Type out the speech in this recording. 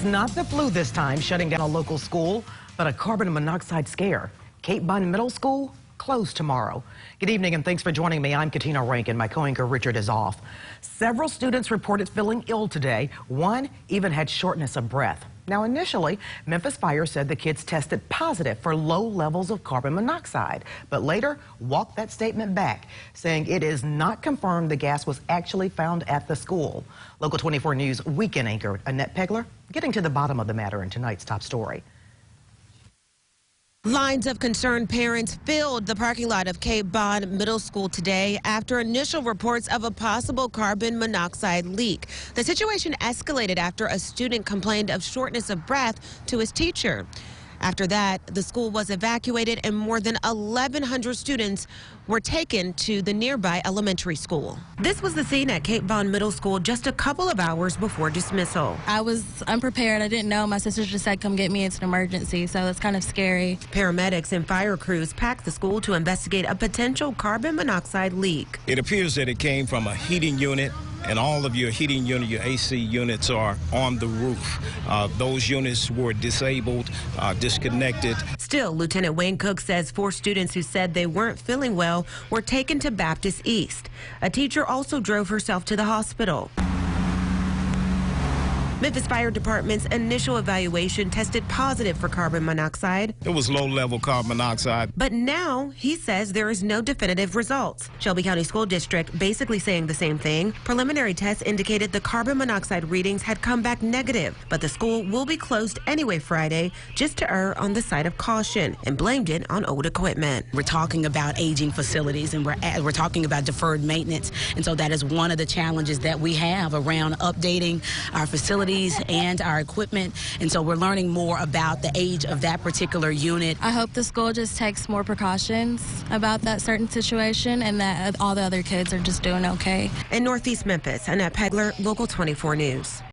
It's not the flu this time, shutting down a local school, but a carbon monoxide scare. Cape Bun Middle School closed tomorrow. Good evening and thanks for joining me. I'm Katina Rankin. My co-anchor Richard is off. Several students reported feeling ill today. One even had shortness of breath. Now, initially, Memphis Fire said the kids tested positive for low levels of carbon monoxide, but later walked that statement back, saying it is not confirmed the gas was actually found at the school. Local 24 News weekend anchor Annette Pegler getting to the bottom of the matter in tonight's top story. Lines of concerned parents filled the parking lot of Cape Bun Middle School today after initial reports of a possible carbon monoxide leak. The situation escalated after a student complained of shortness of breath to his teacher. After that, the school was evacuated and more than 1,100 students were taken to the nearby elementary school. This was the scene at Cape Bun Middle School just a couple of hours before dismissal. I was unprepared. I didn't know. My sister just said, come get me. It's an emergency, so it's kind of scary. Paramedics and fire crews packed the school to investigate a potential carbon monoxide leak. It appears that it came from a heating unit, and all of your heating unit, your AC units are on the roof. Those units were disabled, disconnected. Still, Lieutenant Wayne Cook says 4 students who said they weren't feeling well were taken to Baptist East. A teacher also drove herself to the hospital. Memphis Fire Department's initial evaluation tested positive for carbon monoxide. It was low-level carbon monoxide. But now he says there is no definitive results. Shelby County School District basically saying the same thing. Preliminary tests indicated the carbon monoxide readings had come back negative, but the school will be closed anyway Friday just to err on the side of caution and blamed it on old equipment. We're talking about aging facilities and we're talking about deferred maintenance. And so that is one of the challenges that we have around updating our facilities and our equipment, and so we're learning more about the age of that particular unit. I hope the school just takes more precautions about that certain situation and that all the other kids are just doing okay. In Northeast Memphis, Annette Pegler, Local 24 News.